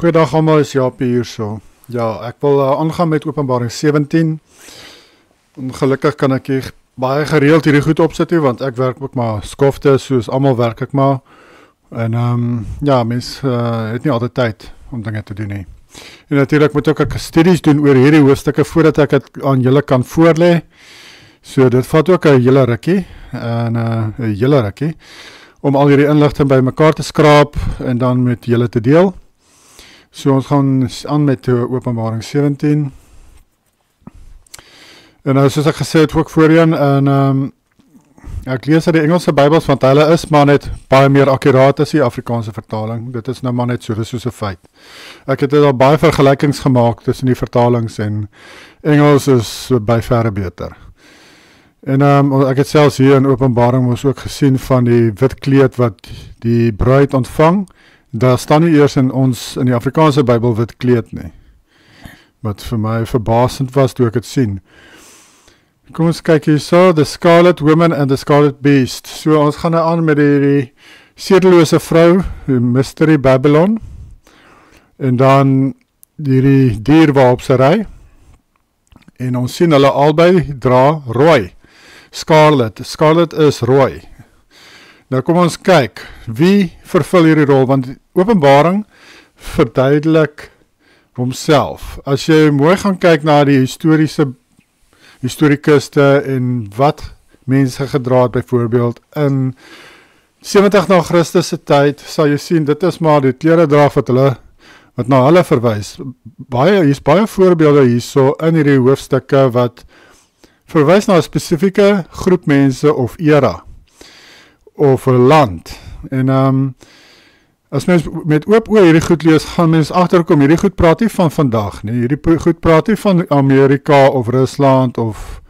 Goeiedag allemaal, is Jaapie hier so. Ja, ek wil aangaan met Openbaring 17. Ongelukkig kan ek hier baie gereeld hierdie goed opsit, want ek werk ook maar skofte, soos almal werk ek maar. En ja, mens het nie altyd tyd om dinge te doen nie. En natuurlik moet ek studies doen oor hierdie hoofstukke voordat ek dit aan julle kan voorlê. So dit vat ook 'n hele rukkie om al hierdie inligting bymekaar te skraap en dan met julle te deel. So ons gaan aan met Openbaring 17. En nou soos ek gesê het ook voorheen, en ek lees uit die Engelse Bybels, want hulle is maar net baie meer akkuraat as die Afrikaanse vertaling. Dit is nou maar net so, dis soos 'n feit. Ek het al baie vergelykings gemaak tussen die vertalings en Engels is by verre beter. En ek het selfs hier in Openbaring ons ook gesien van die wit kleed wat die bruid ontvang. Daar staan nie eers in die Afrikaanse Bybel wit kleed nie. Wat vir my verbasend was toe ek het sien. Kom ons kyk hier so, The Scarlet Woman and the Scarlet Beast. So ons gaan nou aan met die sedelose vrou, die Mystery Babylon. En dan die dier waarop sy ry. En ons sien hulle albei dra rooi. Scarlet. Scarlet is rooi. Nou kom ons kyk, wie vervul hierdie rol, want Openbaring verduidelik homself. As jy mooi gaan kyk na die historikuste en wat mense gedra het, byvoorbeeld in 70 na Christus se tyd, sal jy sien, dit is maar die kleredrag wat na hulle verwys. Hier is baie voorbeelde hierso in hierdie hoofstukke wat verwys na 'n spesifieke groep mense of era of 'n land. En as mens met oop oë hierdie goed lees, gaan mens agterkom, hierdie goed praat nie van vandag nie. Hierdie goed praat nie van Amerika of Rusland of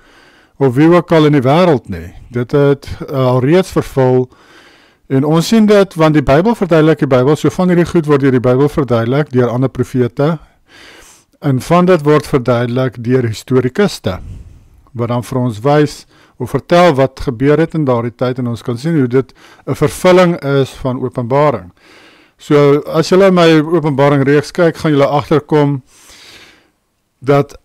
wie ook al in die wêreld nie. Dit het al reeds vervul. En ons sien dit, want die Bybel verduidelik die Bybel, so van hierdie goed word deur die Bybel verduidelik deur ander profete. En van dit word verduidelik deur historikuste, wat dan vir ons wys of vertel wat gebeur het in daardie tyd, en ons kan sien hoe dit 'n vervulling is van Openbaring. So, as julle my Openbaring reeks kyk, gaan julle agterkom dat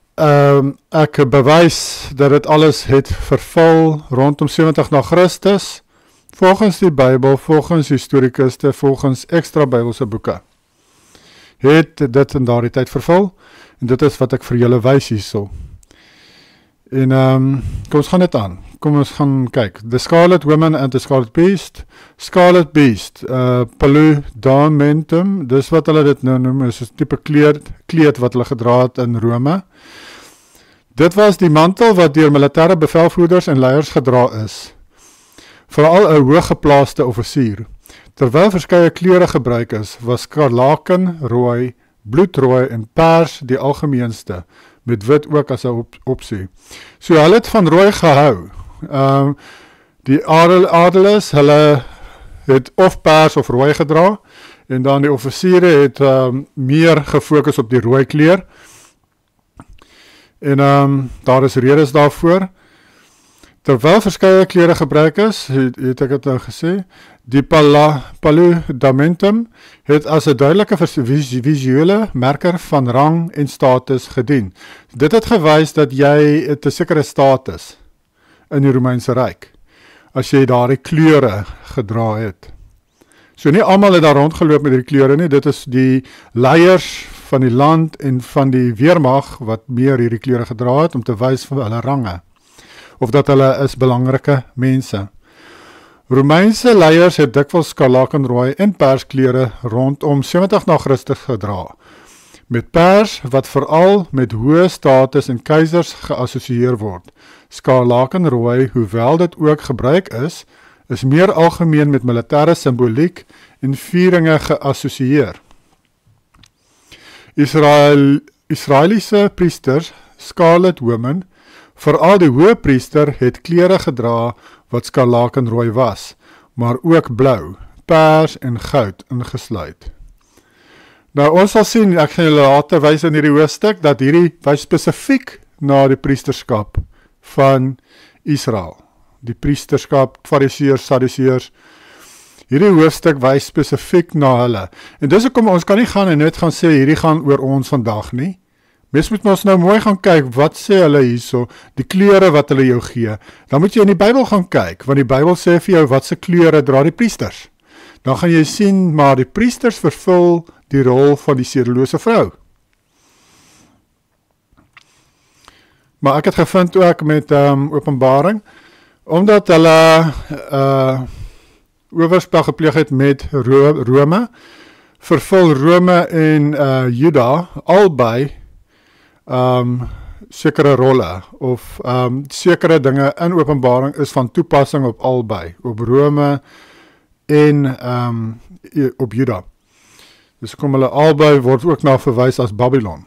ek bewys dat dit alles het vervul rondom 70 na Christus, volgens die Bybel, volgens historikuste, volgens extra Bybelse boeke. Het dit in daardie tyd vervul, en dit is wat ek vir julle wys hierso. En kom ons gaan dit aan. Kom ons gaan kyk. The Scarlet Woman and the Scarlet Beast. Scarlet Beast, paludamentum, dis wat hulle dit nou noem, is 'n tipe kleed wat hulle gedra het in Rome. Dit was die mantel wat deur militêre bevelvoerders en leiers gedra is. Veral 'n hooggeplaaste offisier. Terwyl verskeie kleure gebruik is, was skarlaken, rooi, bloedrooi en pers die algemeenste, met wit ook as 'n opsie. So hulle het van rooi gehou. Die adeles, hulle het of pers of rooi gedra, en dan die offisiere het meer gefokus op die rooi kleur. En daar is redes daarvoor. Terwyl verskeie kleure gebruik is, het ek het nou gesê, die paludamentum het as 'n duidelike visuele merker van rang en status gedien. Dit het gewys dat jy 'n sekere status in die Romeinse Ryk, as jy daardie kleure gedra het. So nie almal het daar rondgeloop met die kleure nie, dit is die leiers van die land en van die weermag wat meer hierdie kleure gedra het, om te wys van hulle range, of dat hulle is belangrike mense. Romeinse leiers het dikwels skarlakenrooi en perskleure rondom 70 na Christus gedra, met pers wat veral met hoë status en keisers geassosieer word. Skarlakenrooi, hoewel dit ook gebruik is meer algemeen met militêre simboliek en vieringe geassosieer. Israeliese priesters, Scarlet Woman, veral die hoëpriester het klere gedra wat skarlakenrooi was, maar ook blou, pers en goud ingesluit. Nou ons sal sien, ek gaan julle later wys in hierdie hoofstuk, dat hierdie wys spesifiek na die priesterskap van Israel. Die priesterskap, fariseërs, sadduseërs, Hierdie hoofstuk wys spesifiek na hulle. En dis hoekom ons kan nie gaan en net gaan sê, hierdie gaan oor ons vandag nie. Mens moet ons nou mooi gaan kyk, wat sê hulle hierso, die kleure wat hulle jou gee. Dan moet jy in die Bybel gaan kyk, want die Bybel sê vir jou, wat se kleure dra die priesters. Dan gaan jy sien, maar die priesters vervul die rol van die sedelose vrou. Maar ek het gevind ook met Openbaring, omdat hulle oorspel gepleeg het met Rome, vervul Rome en Juda albei sekere rolle, of sekere dinge in Openbaring is van toepassing op albei, op Rome en op Juda. Dus kom hulle albei word ook na verwys as Babylon.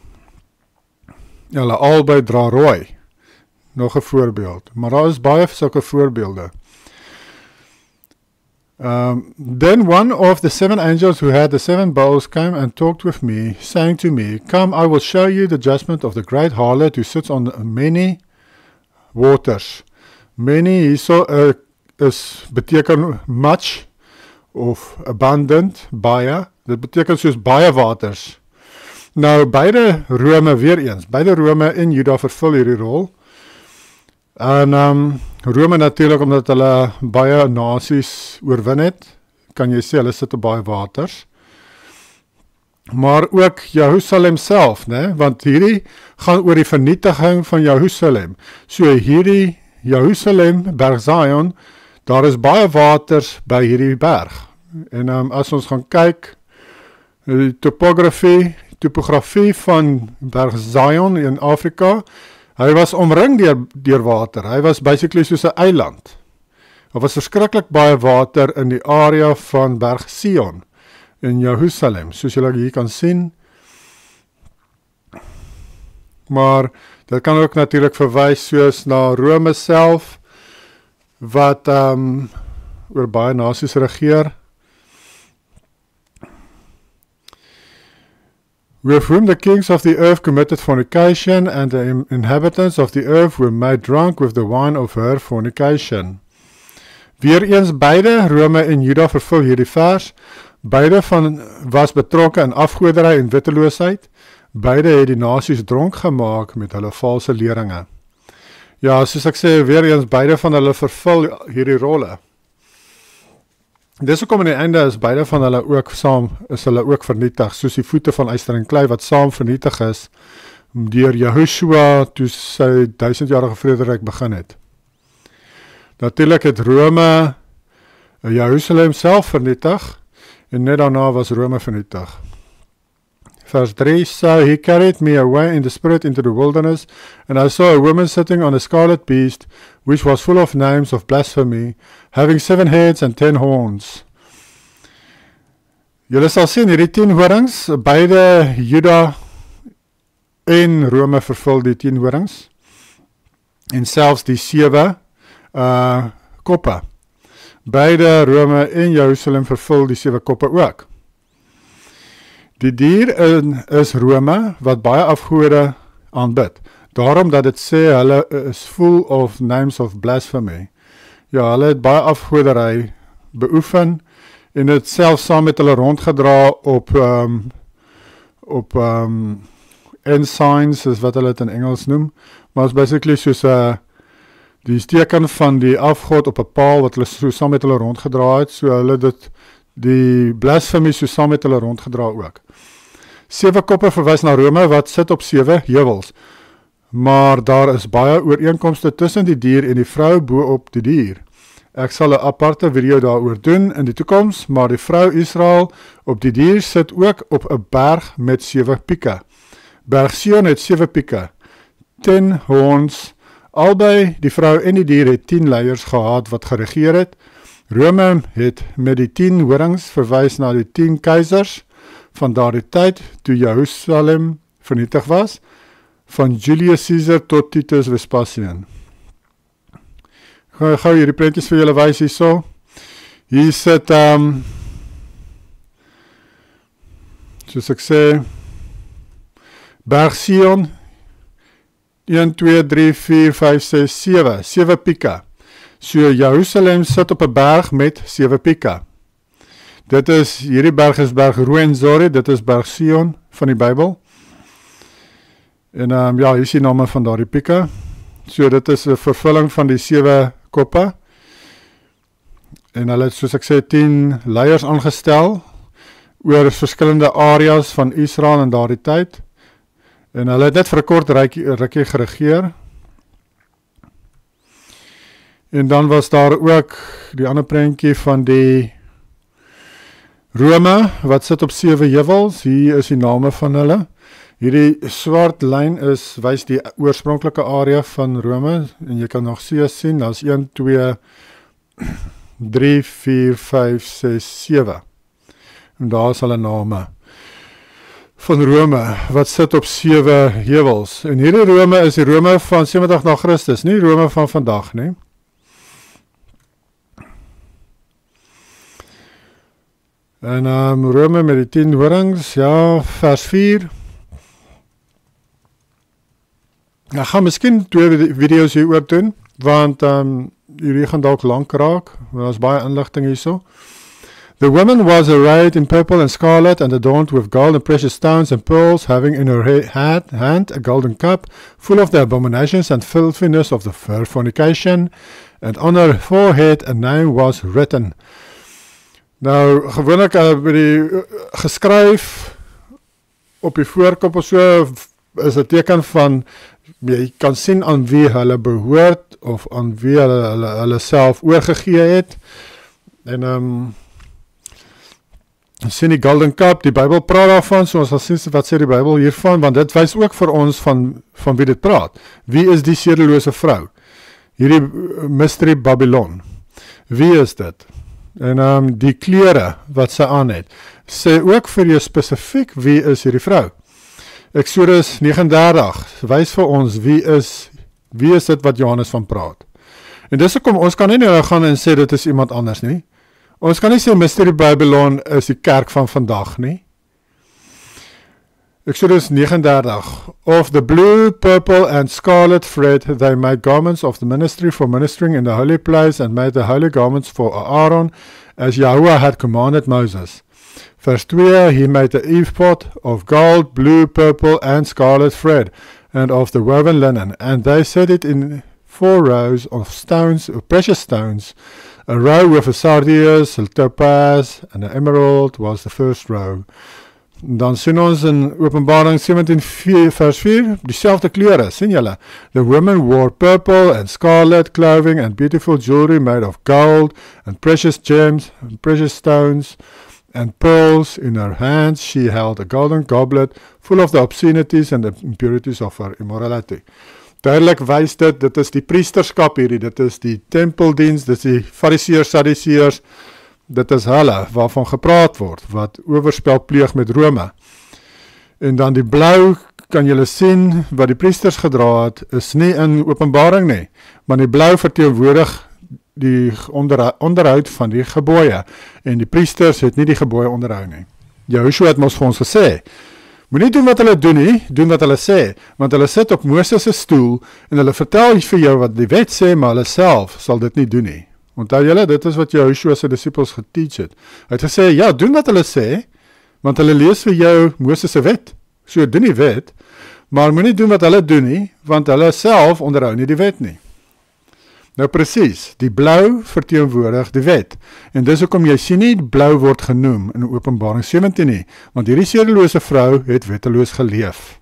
Hulle albei dra rooi. Nog 'n voorbeeld, maar daar is baie sulke voorbeelde. Then one of the 7 angels who had the 7 bowls came and talked with me, saying to me, Come, I will show you the judgment of the great harlot who sits on many waters. Many hierso is beteken much of abundant, baie. Dit beteken soos baie waters. Nou beide Rome weer eens, beide Rome en Juda vervul hierdie rol. En Rome natuurlik, omdat hulle baie nasies oorwin het, kan jy sê, hulle sit op baie waters. Maar ook Jerusalem self, né? Want hierdie gaan oor die vernietiging van Jerusalem. So hierdie Jerusalem, Berg Zion, daar is baie waters by hierdie berg. En as ons gaan kyk, die topografie van Berg Zion in Afrika, hy was omring deur water. Hy was basically soos 'n eiland. Daar was verskriklik baie water in die area van Berg Sion in Jerusalem, soos julle hier kan sien. Maar dit kan ook natuurlik verwys soos na Rome self, wat oor baie nasies regeer. With whom the kings of the earth committed fornication, and the inhabitants of the earth were made drunk with the wine of her fornication. Weereens beide, Rome en Juda, vervul hierdie vers. Beide was betrokke in afgoderry en wetteloosheid. Beide het die nasies dronk gemaak met hulle valse leringe. Ja, soos ek sê, weereens beide van hulle vervul hierdie rolle. Dis hoekom aan die einde is beide van hulle ook saam, is hulle ook vernietig, soos die voete van yster en klei wat saam vernietig is, deur Jehoshua toe sy 1000-jarige vrederyk begin het. Natuurlik het Rome Jerusalem self vernietig, en net daarna was Rome vernietig. Vers 3, So he carried me away in the spirit into the wilderness, and I saw a woman sitting on a scarlet beast, which was full of names of blasphemy, having 7 heads and 10 horns. Julle sal sien, hierdie 10 horings, beide Juda en Rome vervul die 10 horings, en selfs die 7 koppe. Beide Rome en Jerusalem vervul die 7 koppe ook. Die dier is Rome, wat baie afgode aanbid. Daarom dat dit sê, hulle is full of names of blasphemy. Ja, hulle het baie afgoderry beoefen, en het self saam met hulle rondgedra op ensigns, is wat hulle het in Engels noem, maar is basically soos die teken van die afgod op 'n paal, wat hulle so saam met hulle rondgedra het, so hulle dit, die blasphemy so saam met hulle rondgedra ook. 7 koppe verwys na Rome, wat sit op 7 heuwels, maar daar is baie ooreenkomste tussen die dier en die vrou bo op die dier. Ek sal 'n aparte video daaroor doen in die toekoms, maar die vrou Israel op die dier sit ook op 'n berg met 7 pieke. Berg Sion het 7 pieke, 10 horns, albei die vrou en die dier het 10 leiers gehad wat geregeer het. Rome het met die 10 horings verwys na die 10 keisers van daardie tyd, toe Jerusalem vernietig was, van Julius Caesar tot Titus Vespasian. Ek gaan hierdie prentjies vir julle wys hierso. Hier sit, soos ek sê, Berg Sion, 1, 2, 3, 4, 5, 6, 7, 7 pieke. So Jerusalem sit op 'n berg met 7 pieke. Dit is, hierdie berg is berg Ruwenzori, dit is berg Sion van die Bybel. En ja, hier is die name van daardie pieke. So dit is 'n vervulling van die 7 koppe. En hulle het, soos ek sê, 10 leiers aangestel oor verskillende areas van Israel in daardie tyd. En hulle het net vir 'n kort rukkie geregeer. En dan was daar ook die ander prentjie van die Rome, wat sit op 7 heuwels. Hier is die name van hulle. Hierdie swart lyn wys die oorspronklike area van Rome. En jy kan nog sien, daar is 1, 2, 3, 4, 5, 6, 7. En daar is hulle name van Rome, wat sit op 7 heuwels. En hierdie Rome is die Rome van 70 na Christus, nie Rome van vandag nie. En Rome met die 10 horings, ja, vers 4. Ek gaan miskien 2 video's hieroor doen, want hierdie gaan dalk lank raak, daar is baie inligting hierso. The woman was arrayed in purple and scarlet and adorned with gold and precious stones and pearls, having in her hand a golden cup full of the abominations and filthiness of the fornication, and on her forehead a name was written. Nou, gewoonlik by die geskryf op die voorkop of so, is 'n teken van, jy kan sien aan wie hulle behoort, of aan wie hulle self oorgegee het. En sien die golden cup, die Bybel praat daarvan, so ons sal sien wat sê die Bybel hiervan, want dit wys ook vir ons van wie dit praat. Wie is die sedelose vrou? Hierdie mystery Babylon. Wie is dit? En die klere wat sy aan het, sê ook vir jou spesifiek wie is hierdie vrou. Exodus 39 wys vir ons wie is dit wat Johannes van praat. En dis hoekom ons kan nie nou gaan en sê dit is iemand anders nie. Ons kan nie sê Mystery Babylon is die kerk van vandag nie. Exodus 39. Of the blue, purple and scarlet thread they made garments of the ministry for ministering in the holy place, and made the holy garments for Aaron, as Yahweh had commanded Moses. Verse 2, he made the ephod of gold, blue, purple and scarlet thread, and of the woven linen, and they set it in 4 rows of stones, of precious stones. A row with a sardius, a topaz and an emerald was the first row. Dan sien ons in Openbaring 17 vers 4, dieselfde klere, sien julle? The women wore purple and scarlet clothing and beautiful jewelry made of gold and precious gems and precious stones and pearls. In her hands she held a golden goblet full of the obscenities and the impurities of her immorality. Duidelik wys dit is die priesterskap hierdie, dit is die tempeldiens, dit is die fariseërs, sadduseërs, dit is hulle waarvan gepraat word, wat oorspel pleeg met Rome. En dan die blou, kan julle sien, wat die priesters gedra het, is nie in Openbaring nie, maar die blou verteenwoordig die onderhoud van die gebooie, en die priesters het nie die gebooie onderhou nie. Joshua het ons vir ons gesê, moet nie doen wat hulle doen nie, doen wat hulle sê, want hulle sit op Moses' stoel, en hulle vertel vir jou wat die wet sê, maar hulle self sal dit nie doen nie. Onthou julle, dit is wat Joshua se disippels geteach het. Hy het gesê, ja, doen wat hulle sê, want hulle lees vir jou Moses se wet. So doen die wet, maar moet nie doen wat hulle doen nie, want hulle self onderhou nie die wet nie. Nou presies, die blou verteenwoordig die wet. En dis hoekom jy sien nie blou word genoem in Openbaring 17 nie, want hierdie sedelose vrou het wetteloos geleef.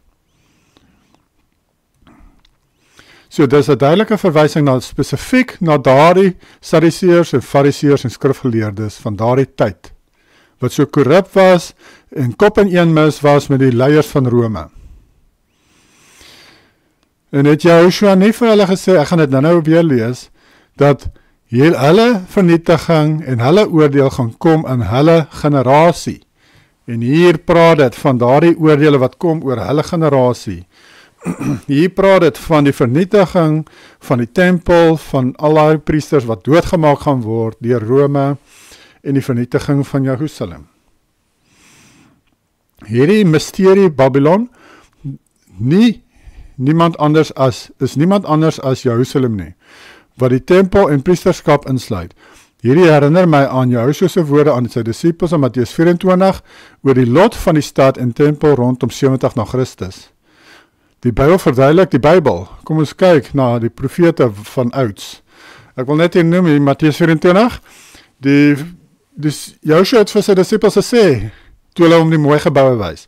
So dis 'n duidelike verwysing na spesifiek na daardie Sadduseërs en Fariseërs en skrifgeleerdes van daardie tyd, wat so korrup was en kop in een mis was met die leiers van Rome. En het Joshua nie vir hulle gesê, ek gaan dit nou weer lees, dat hulle vernietiging en hulle oordeel gaan kom in hulle generasie. En hier praat dit van daardie oordeele wat kom oor hulle generasie. Hier praat dit van die vernietiging van die tempel, van al die priesters wat doodgemaak gaan word deur Rome, en die vernietiging van Jerusalem. Hierdie mysterie Babylon, niemand anders as Jerusalem nie, wat die tempel en priesterskap insluit. Hierdie herinner my aan Jehoshua se woorde aan sy disippels in Matteus 24 oor die lot van die stad en tempel rondom 70 na Christus. Die Bybel verduidelik die Bybel. Kom ons kyk na die profete van ouds. Ek wil net hier noem, in Matteus 24, Jehoshua het vir sy disippels gesê, toe hulle om die mooi geboue wys.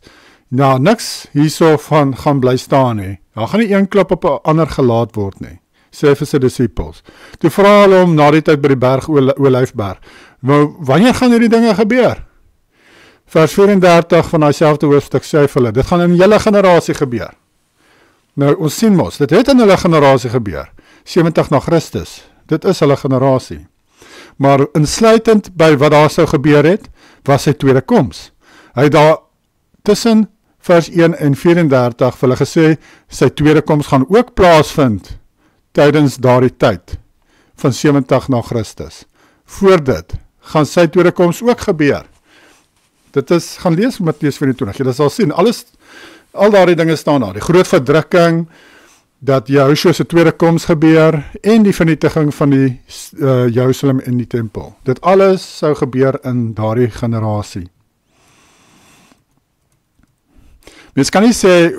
Nou, niks hierso van gaan bly staan nie. Daar gaan nie een klap op 'n ander gelaat word nie, sê vir sy disippels. Toe vra hulle hom na die tyd by die berg Olyfberg, nou, wanneer gaan hierdie dinge gebeur? Vers 34 van daai selfde hoofstuk sê hy vir hulle, dit gaan in julle generasie gebeur. Nou, ons sien mos, dit het in hulle generasie gebeur, 70 na Christus, dit is hulle generasie. Maar insluitend by wat daar sou gebeur het, was sy tweede koms. Hy het daar tussen vers 1 en 34 vir hulle gesê, sy tweede koms gaan ook plaasvind tydens daardie tyd van 70 na Christus. Voor dit gaan sy tweede koms ook gebeur. Dit is, gaan lees Matteus 24, jy sal sien, al daardie dinge staan daar, die groot verdrukking, dat Jehoshua se tweede koms gebeur, en die vernietiging van die Jerusalem en die tempel. Dit alles sou gebeur in daardie generasie. Mens kan nie sê,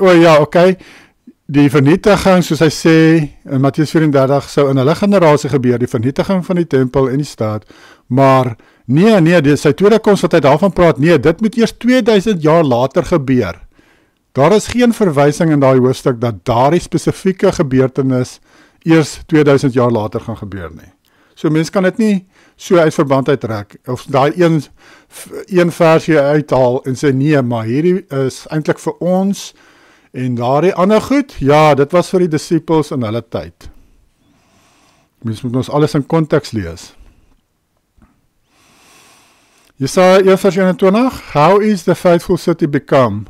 die vernietiging, soos hy sê, in Matteus 34, sou in hulle generasie gebeur, die vernietiging van die tempel en die stad, maar nee, sy tweede koms wat hy daarvan praat, nee, dit moet eers 2000 jaar later gebeur. Daar is geen verwysing in daai hoofstuk dat daardie spesifieke gebeurtenis eers 2000 jaar later gaan gebeur nie. So mens kan dit nie so uit verband uittrek, of daai een versie uithaal en sê nee, maar hierdie is eintlik vir ons, en daardie ander goed, ja, dit was vir die disippels in hulle tyd. Mens moet ons alles in konteks lees. Jesaja 1 vers 21, how is the faithful city become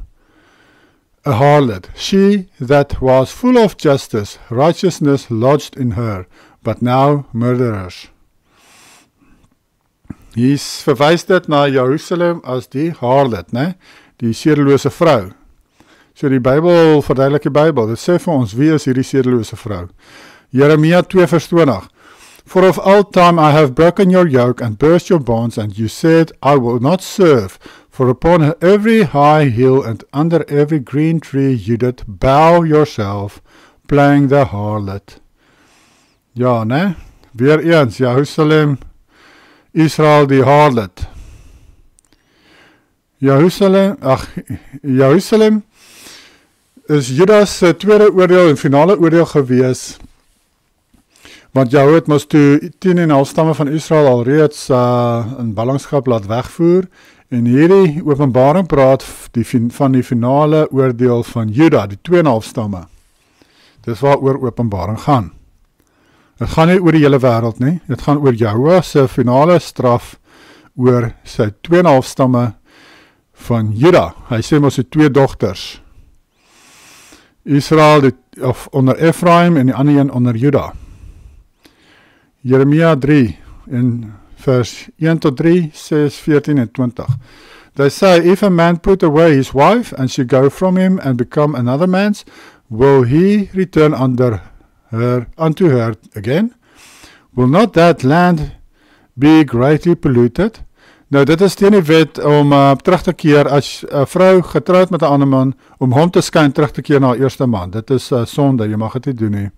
a harlot, she that was full of justice, righteousness lodged in her, but now murderers. Hier verwys dit na Jerusalem as die harlot, né? Die sedelose vrou. So die Bybel, verduidelik die Bybel, dit sê vir ons, wie is hierdie sedelose vrou? Jeremia 2 vers 20, for of old time I have broken your yoke and burst your bonds, and you said, I will not serve. For upon every high hill and under every green tree you did bow yourself, playing the harlot. Ja, né? Weer eens, Jerusalem, Israel die harlot. Jerusalem is Judas tweede oordeel en finale oordeel gewees, want Jou het mos toe 10,5 stamme van Israel alreeds in ballingskap laat wegvoer, en hierdie openbaring praat van die finale oordeel van Juda, die 2,5 stamme. Dis waaroor openbaring gaan. Het gaan nie oor die hele wêreld nie, het gaan oor Jahua se finale straf oor sy 2,5 stamme van Juda. Hy sê mos sy 2 dogters. Israel onder Ephraim en die ander een onder Juda. Jeremia 3 in vers 1 tot 3, 6, 14 en 20. They say, if a man put away his wife, and she go from him and become another man's, will he return unto her again? Will not that land be greatly polluted? Nou, dit is teen die wet om terug te keer, as 'n vrou getroud met 'n ander man, om hom te skyn terug te keer na haar eerste man. Dit is sonde, jy mag dit nie doen nie.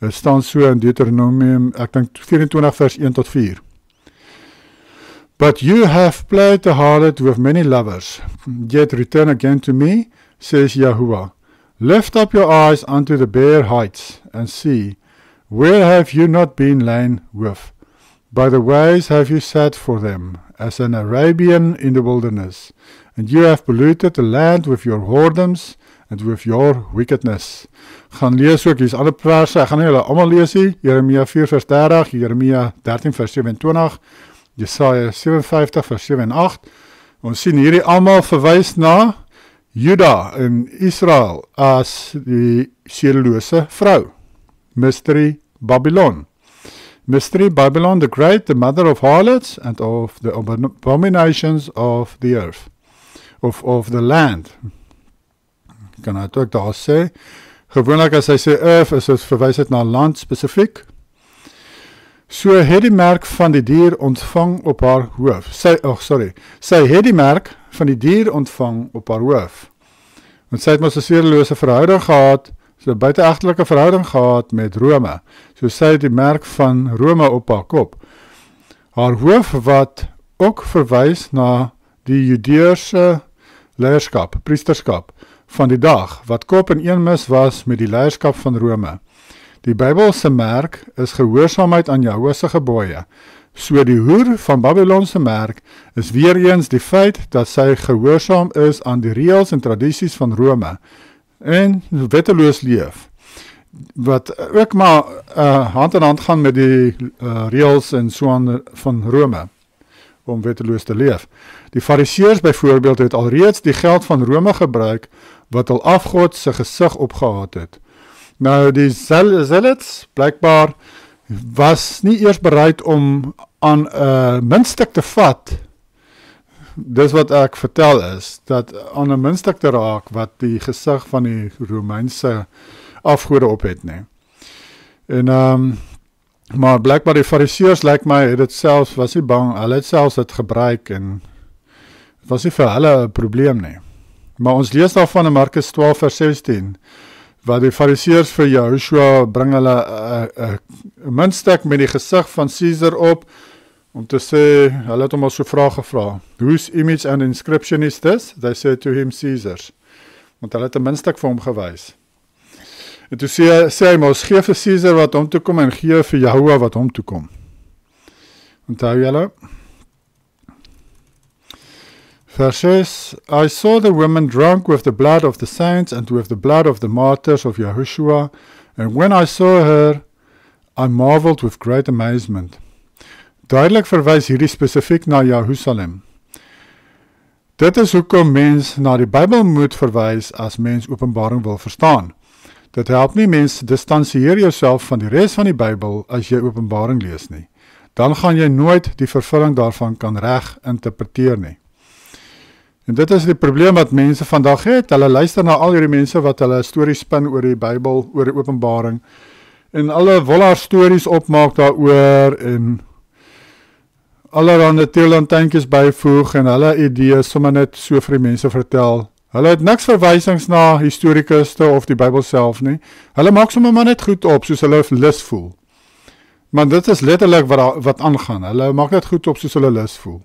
Dit staan so in Deuteronomium, ek dink 24 vers 1 tot 4. But you have played the harlot with many lovers, yet return again to me, says Yahuwah. Lift up your eyes unto the bare heights, and see, where have you not been lain with? By the ways have you sat for them, as an Arabian in the wilderness, and you have polluted the land with your whoredoms, and with your wickedness. Gaan lees ook, hier is ander verse, ek gaan nie hulle allemaal lees hier, Jeremia 4 vers 30, Jeremia 13 vers 27, Jesaja 57 vers 7 en 8, ons sien hierdie allemaal verwys na Juda en Israel as die sedelose vrou, Mystery Babylon. Mystery Babylon the Great, the mother of harlots and of the abominations of the earth, of the land. Kan hy ook daar sê, gewoonlik as hy sê earth, is het verwys het na land spesifiek. So het die merk van die dier ontvang op haar hoof. Sy het die merk van die dier ontvang op haar hoof. Want sy het mos 'n sedelose verhouding gehad, so 'n buiteegtelike verhouding gehad met Rome. So sy het die merk van Rome op haar kop. Haar hoof wat ook verwys na die Judeëse leierskap, priesterskap van die dag, wat kop in een mis was met die leierskap van Rome. Die Bybelse merk is gehoorsaamheid aan Jahwe se gebooie. So die hoer van Babylon se merk is weer eens die feit dat sy gehoorsaam is aan die reëls en tradisies van Rome en wetteloos leef. Wat ook maar hand in hand gaan met die reëls en so aan van Rome om wetteloos te leef. Die Fariseërs byvoorbeeld het alreeds die geld van Rome gebruik wat al afgod se gesig opgehaat het. Nou die zealots blykbaar was nie eers bereid om aan 'n muntstuk te vat. Dis wat ek vertel is, dat aan 'n muntstuk te raak wat die gesig van die Romeinse afgode op het, nee. En maar blykbaar die Fariseërs lyk my het dit selfs was nie bang, hulle het selfs dit gebruik en het was nie vir hulle 'n probleem nie. Maar ons lees daarvan in Markus 12 vers 16, waar die Fariseërs vir Joshua bring hulle 'n muntstuk met die gesig van Caesar op, om te sê, hulle het hom al so vraag gevra, whose image and inscription is this? They said to him Caesar's. Want hulle het 'n muntstuk vir hom gewys. En toe sê hy, maar ons gee vir Caesar wat hom toe kom en gee vir Jahwe wat hom toe kom. Onthou julle? Vers 6, I saw the woman drunk with the blood of the saints and with the blood of the martyrs of Yahushua, and when I saw her, I marveled with great amazement. Duidelik verwys hierdie spesifiek na Jerusalem. Dit is hoekom mens na die Bybel moet verwys as mens Openbaring wil verstaan. Dit help nie mens distansieer jouself van die res van die Bybel as jy Openbaring lees nie. Dan gaan jy nooit die vervulling daarvan kan reg interpreteer nie. En dit is die probleem wat mense vandag het. Hulle luister na al hierdie mense wat hulle stories spin oor die Bybel, oor die Openbaring, en alle wil haar stories opmaak daaroor en allerhande teelantijntjies byvoeg en hulle idees sommer net so vir die mense vertel. Hulle het niks verwysings na historikuste of die Bybel self nie. Hulle maak sommer maar net goed op soos hulle lus voel. Maar dit is letterlik wat aangaan. Hulle maak net goed op soos hulle lus voel.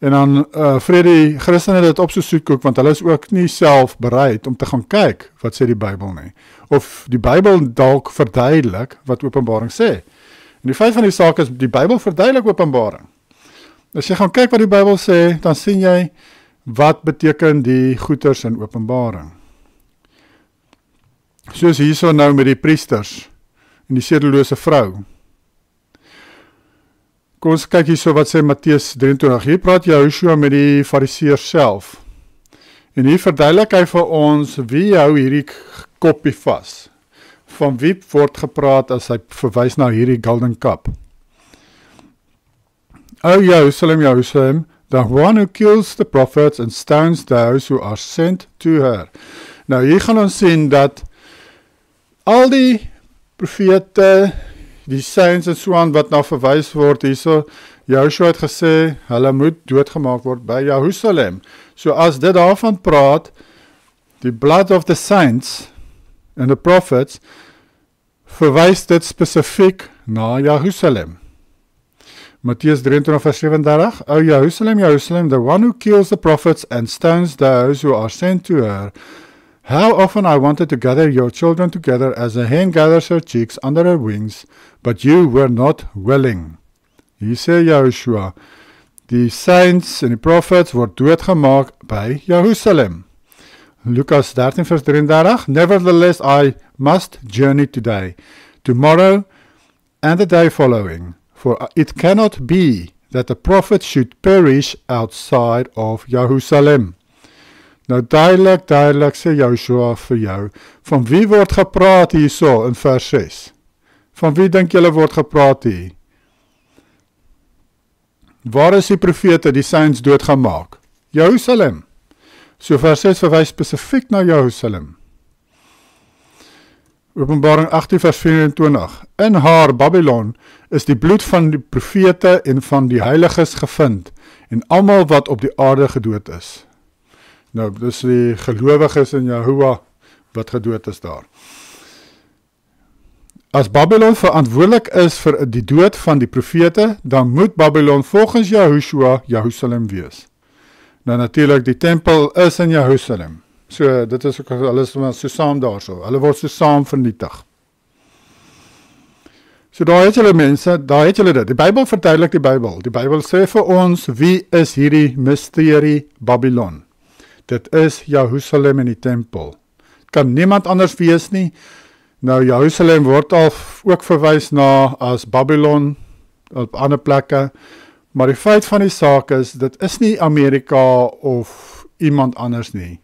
En dan vreet die Christene dit op so soetkoek, want hulle is ook nie self bereid om te gaan kyk wat sê die Bybel nie. Of die Bybel dalk verduidelik wat Openbaring sê. En die feit van die saak is, die Bybel verduidelik Openbaring. As jy gaan kyk wat die Bybel sê, dan sien jy wat beteken die goeters in Openbaring. Soos hierso nou met die priesters en die sedelose vrou. Kom ons kyk hierso wat sê Matteus 23. Hier praat Joshua met die Fariseërs self. En hier verduidelik hy vir ons wie hou hierdie koppie vas. Van wie word gepraat as hy verwys na hierdie golden cup. O Jerusalem, Jerusalem, the one who kills the prophets and stones those who are sent to her. Nou hier gaan ons sien dat al die profete, die saints en so aan wat nou verwys word hierso, Joshua het gesê, hulle moet doodgemaak word by Jerusalem. So as dit daarvan praat, die blood of the saints and the prophets, verwys dit spesifiek na Jerusalem. Matteus 23 vers 37, O Jerusalem, Jerusalem, the one who kills the prophets and stones those who are sent to her, how often I wanted to gather your children together as a hen gathers her chicks under her wings, but you were not willing. Hier sê Joshua, die saints en die prophets word doodgemaak by Jerusalem. Lukas 13 vers 33, Nevertheless I must journey today, tomorrow and the day following, for it cannot be that the prophet should perish outside of Jerusalem. Nou duidelik sê Joshua vir jou, van wie word gepraat hierso in vers 6? Van wie dink julle word gepraat hier? Waar is die profete die saints doodgemaak? Jerusalem. So vers 6 verwys spesifiek na Jerusalem. Openbaring 18 vers 24. In haar, Babylon, is die bloed van die profete en van die heiliges gevind, en almal wat op die aarde gedood is. Nou, dis die gelowiges in Jahoua wat gedood is daar. As Babylon verantwoordelik is vir die dood van die profete, dan moet Babylon volgens Yahushua Jerusalem wees. Nou natuurlik, die tempel is in Jerusalem. So, dit is ook, hulle is so saam daar so. Hulle word so saam vernietig. So daar het julle mense, daar het julle dit. Die Bybel verduidelik die Bybel. Die Bybel sê vir ons, wie is hierdie mysterie Babylon? Dit is Jerusalem en die tempel. Het kan niemand anders wees nie. Nou, Jerusalem word al ook verwys na as Babylon op ander plekke. Maar die feit van die saak is, dit is nie Amerika of iemand anders nie.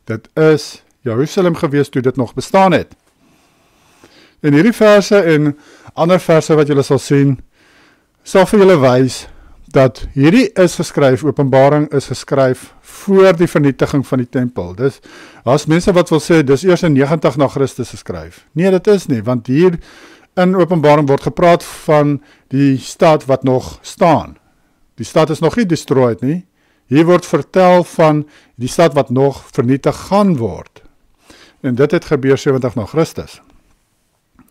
Dit is Jerusalem gewees toe dit nog bestaan het. En hierdie verse en ander verse wat julle sal sien, sal vir julle wys dat hierdie is geskryf, Openbaring is geskryf voor die vernietiging van die tempel. Dus as mense wat wil sê, dis eers in 90 na Christus geskryf. Nee, dit is nie, want hier in Openbaring word gepraat van die stad wat nog staan. Die stad is nog nie destroyed nie. Hier word vertel van die stad wat nog vernietig gaan word. En dit het gebeur 70 na Christus.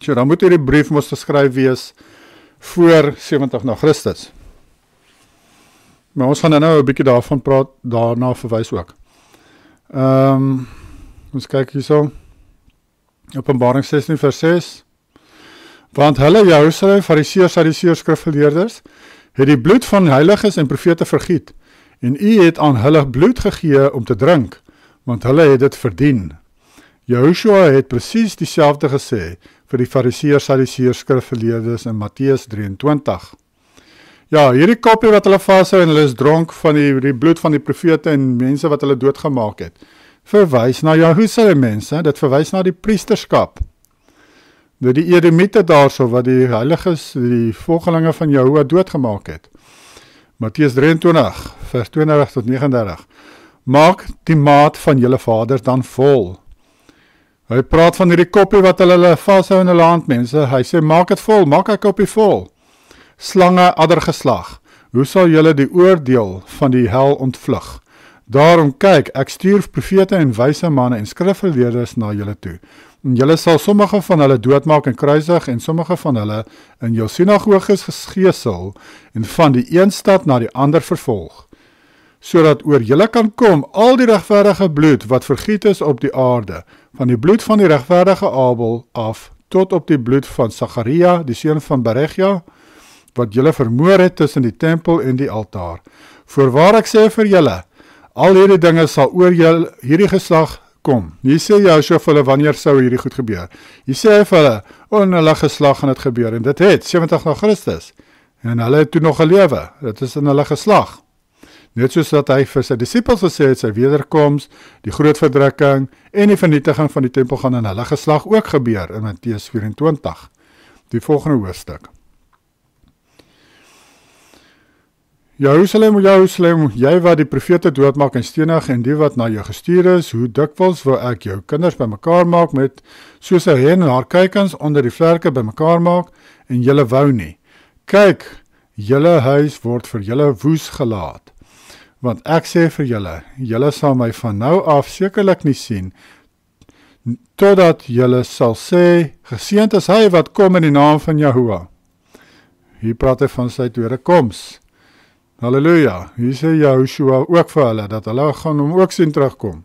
So dan moet hierdie brief moes geskryf wees voor 70 na Christus. Maar ons gaan nou 'n bietjie daarvan praat, daarna verwys ook. Ons kyk hierso. Openbaring 16 vers 6. Want hulle Jerusalem, Fariseërs, Sadduseërs, skrifgeleerdes, het die bloed van heiliges en profete vergiet, en u het aan hulle bloed gegee om te drink, want hulle het dit verdien. Jehoshua het presies dieselfde gesê vir die Fariseërs, Sadduseërs, skrifgeleerdes in Matteus 23. Ja, hierdie koppie wat hulle vashou en hulle is dronk van die bloed van die profete en mense wat hulle doodgemaak het, verwys na Jerusalem mense, dit verwys na die priesterskap. Die Edomite daarso wat die heiliges, die volgelinge van Jahoua doodgemaak het. Matteus 23, vers 32 tot 39. Maak die maat van julle vaders dan vol. Hy praat van hierdie koppie wat hulle vashou in hulle hand mense, hy sê maak het vol, maak hy koppie vol. Slange addergeslag, hoe sal julle die oordeel van die hel ontvlug? Daarom kyk, ek stuur profete en wyse manne en skrifgeleerdes na julle toe. En julle sal sommige van hulle doodmaak en kruisig en sommige van hulle in jou sinagoges gesgeesel en van die een stad na die ander vervolg, sodat oor julle kan kom al die regverdige bloed wat vergiet is op die aarde, van die bloed van die regverdige Abel af, tot op die bloed van Sagaria, die seun van Beregia, wat julle vermoor het tussen die tempel en die altaar. Voorwaar ek sê vir julle, al hierdie dinge sal oor julle, hierdie geslag kom. Hier sê Joshua vir hulle, wanneer sou hierdie goed gebeur? Hier sê vir hulle, in hulle geslag gaan dit gebeur, en dit het 70 na Christus, en hulle het toe nog gelewe, dit is in hulle geslag. Net soos dat hy vir sy disciples gesê het, sy wederkoms, die groot verdrukking, en die vernietiging van die tempel gaan in hulle geslag ook gebeur, in Matteus 24, die volgende hoofstuk. Jerusalem, Jerusalem, jy wat die profete doodmaak en stenig en die wat na jou gestuur is, hoe dikwels wil ek jou kinders bymekaar maak met soos 'n hen haar kuikens onder die vlerke bymekaar maak en julle wou nie. Kyk, julle huis word vir julle woes gelaat. Want ek sê vir julle, julle sal my van nou af sekerlik nie sien, totdat julle sal sê, geseënd is hy wat kom in die naam van Jahoua. Hier praat hy van sy tweede koms. Halleluja, hier sê Jehoshua ook vir hulle, dat hulle gaan hom ook sien terugkom.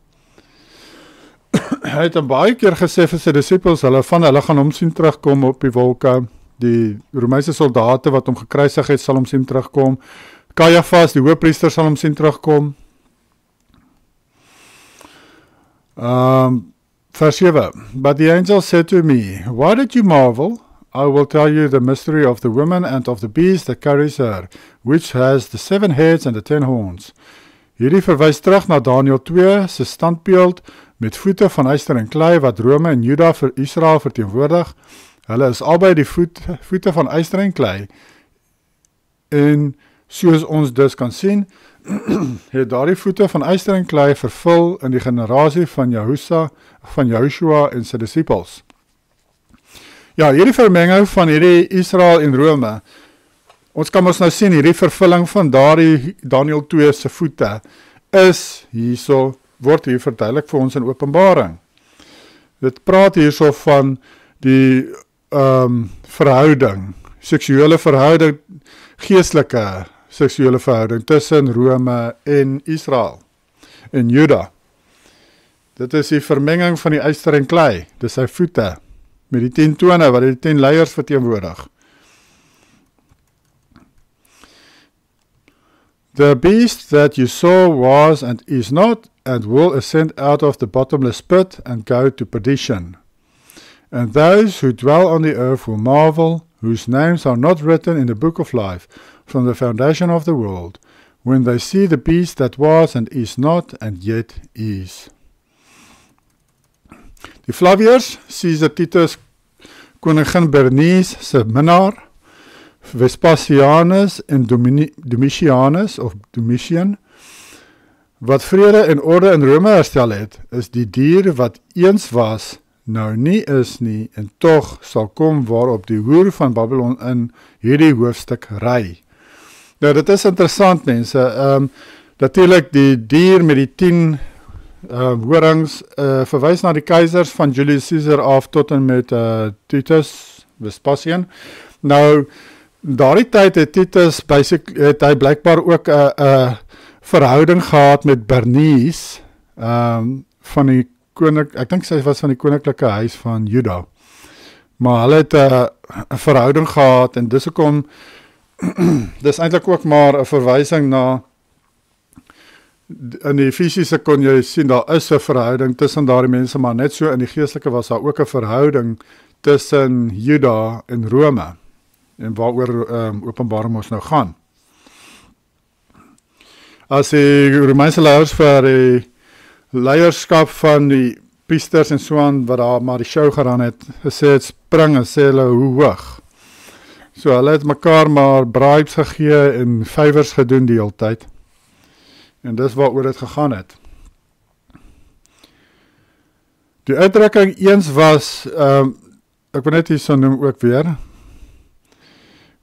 Hy het baie keer gesê vir sy disciples, hulle gaan hom sien terugkom op die wolke, die Romeinse soldate wat hom gekruisig het, sal hom sien terugkom, Kajafas, die hoëpriester sal hom sien terugkom. Vers 7, But the angel said to me, Why did you marvel? I will tell you the mystery of the woman and of the beast that carries her, which has the 7 heads and the 10 horns. Hierdie verwys terug na Daniel 2, sy standbeeld, met voete van yster en klei, wat Rome en Juda vir Israel verteenwoordig. Hulle is albei die voete van yster en klei, en soos ons dus kan sien, het daardie voete van yster en klei vervul in die generasie van Jehoshua en sy disciples. Ja, hierdie vermenging van hierdie Israel en Rome, ons kan ons nou sien, hierdie vervulling van daardie Daniël 2 se voete, is hierso, word hier verduidelik vir ons in Openbaring. Dit praat hierso van die verhouding, seksuele verhouding, geestelike seksuele verhouding tussen Rome en Israel, en Juda. Dit is die vermenging van die yster en klei, dis sy voete, met die 10 tone wat die 10 leiers verteenwoordig. The beast that you saw was and is not and will ascend out of the bottomless pit and go to perdition. And those who dwell on the earth will marvel, whose names are not written in the book of life from the foundation of the world, when they see the beast that was and is not and yet is. Die Flaviërs, Caesar Titus, koningin Bernice se minnaar, Vespasianus en Domitian, wat vrede en orde in Rome herstel het, is die dier wat eens was, nou nie is nie, en tog sal kom waarop die hoer van Babylon in hierdie hoofstuk ry. Nou, dit is interessant, mense. Natuurlijk die dier met die 10 horings verwys na die keisers van Julius Caesar af tot en met Titus Vespasian. Nou, daardie tyd het Titus het hy blijkbaar ook 'n verhouding gehad met Bernice van die ek dink sy was van die koninklike huis van Juda. Maar hulle het 'n verhouding gehad en dis hoekom dis eintlik ook maar 'n verwysing na in die fisiese kon jy sien, daar is 'n verhouding tussen daardie mense, maar net so in die geestelike was daar ook 'n verhouding tussen Juda en Rome, en waaroor Openbaring ons nou gaan. As die Romeinse leiers vir die leierskap van die priesters en so aan, wat daar maar die show gedaan het, gesê het spring en sê hulle hoe hoog. So hulle het mekaar maar bribes gegee en favors gedoen die hele tyd. En dis waaroor dit gegaan het. Die uitdrukking eens was, ek wil net hier so noem ook weer,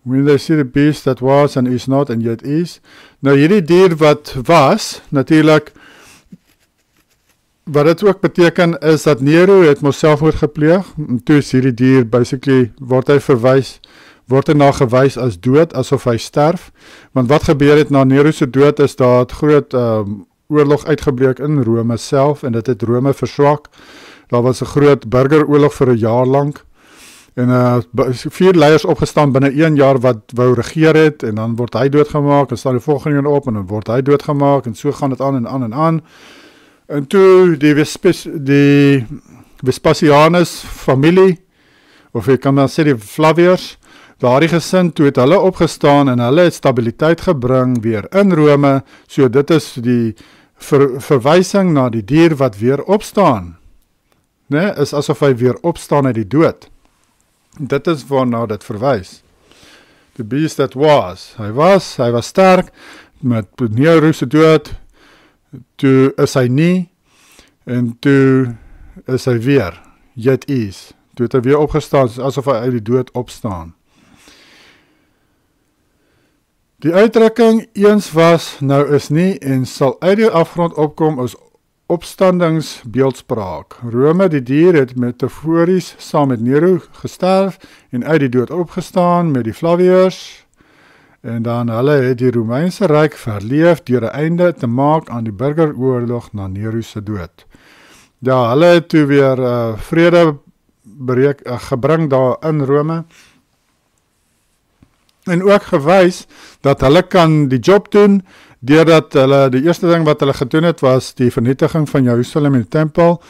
when they see the beast that was and is not and yet is. Nou hierdie dier wat was, natuurlik, wat dit ook beteken is dat Nero het mos selfmoord gepleeg, en toe is hierdie dier, basically, word hy na gewys as dood, asof hy sterf, want wat gebeur het na Nero se dood is dat groot oorlog uitgebreek in Rome self, en dit het Rome verswak. Daar was 'n groot burgeroorlog vir 'n jaar lank, en 4 leiers opgestaan binne 1 jaar wat wou regeer het, en dan word hy doodgemaak, en staan die volgende een op, en dan word hy doodgemaak, en so gaan dit aan en aan en aan. En toe die Vespasianus familie, of ek kan maar sê die Flaviërs, daardie gesin, toe het hulle opgestaan en hulle het stabiliteit gebring weer in Rome, so dit is die verwysing na die dier wat weer opstaan. Nee, is asof hy weer opstaan uit die dood. Dit is waarna dit verwys. The beast that was. Hy was sterk, met Nero se dood, toe is hy nie, en toe is hy weer, yet is. Toe het hy weer opgestaan, asof hy uit die dood opstaan. Die uitdrukking eens was, nou is nie, en sal uit die afgrond opkom as opstandingsbeeldspraak. Rome, die dier, het metafories saam met Nero gesterf en uit die dood opgestaan met die Flaviërs, en dan hulle het die Romeinse Ryk verleef deur 'n einde te maak aan die burgeroorlog na Nero se dood. Ja, hulle het toe weer vrede gebring daar in Rome, en ook gewys dat hulle kan die job doen, deurdat hulle, die eerste ding wat hulle gedoen het, was die vernietiging van Jerusalem en die tempel,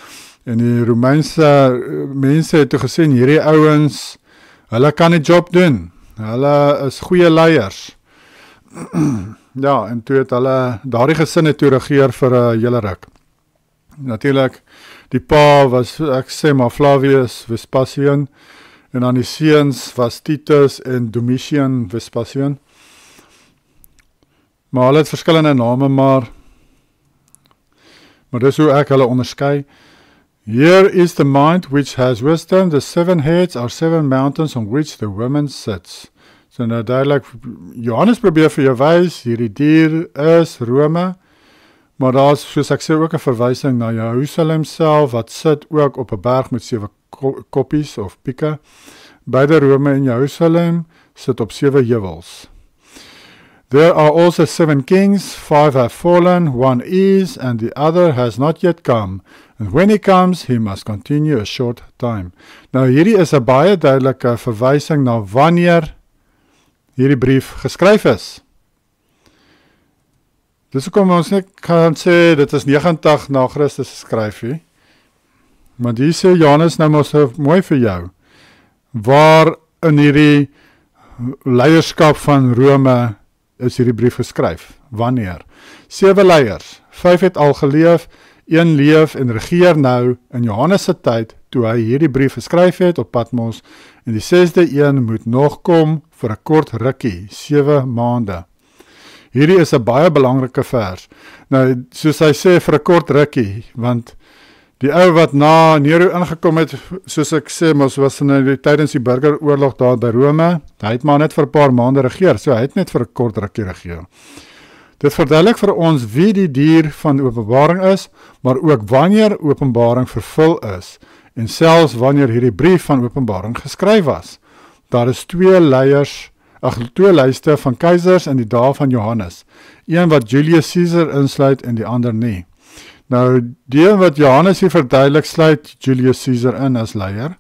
en die Romeinse mense het toe gesien, hierdie ouens, hulle kan die job doen, hulle is goeie leiers. Ja, en toe het hulle, daardie gesinne toe regeer vir 'n hele ruk. Natuurlik, die pa was, ek sê maar Flavius Vespasian, en dan die seuns was Titus en Domitian Vespasian. Maar hulle het verskillende name, maar dis hoe ek hulle onderskei. Here is the mind which has wisdom. The 7 heads are 7 mountains on which the woman sits. So nou duidelik, Johannes probeer vir jou wys, hierdie dier is Rome, maar daar is, soos ek sê, ook 'n verwysing na Jerusalem self, wat sit ook op 'n berg met 7 koppies of pieke. Beide Rome en Jerusalem sit op 7 heuwels. There are also 7 kings, 5 have fallen, 1 is, and the other has not yet come. And when he comes, he must continue a short time. Nou hierdie is 'n baie duidelike verwysing na wanneer hierdie brief geskryf is. Dis hoekom ons net kan sê, dit is 89 na Christus geskryf nie. Maar hier sê Johannes nou mos mooi vir jou, waar in hierdie leierskap van Rome is hierdie brief geskryf. Wanneer? 7 leiers, 5 het al geleef, 1 leef en regeer nou in Johannes se tyd, toe hy hierdie brief geskryf het op Patmos, en die 6de een moet nog kom vir 'n kort rukkie, 7 maande. Hierdie is 'n baie belangrike vers. Nou, soos hy sê, vir 'n kort rukkie, want die ou wat na Nero ingekom het, soos ek sê, was tydens die burgeroorlog daar by Rome, hy het maar net vir 'n paar maande regeer, so hy het net vir 'n kort rukkie regeer. Dit verduidelik vir ons wie die dier van Openbaring is, maar ook wanneer Openbaring vervul is, en selfs wanneer hierdie brief van Openbaring geskryf was. Daar is 2 lyste van keisers in die dae van Johannes, een wat Julius Caesar insluit en die ander nie. Nou, die wat Johannes hier verduidelik, sluit Julius Caesar in as leier.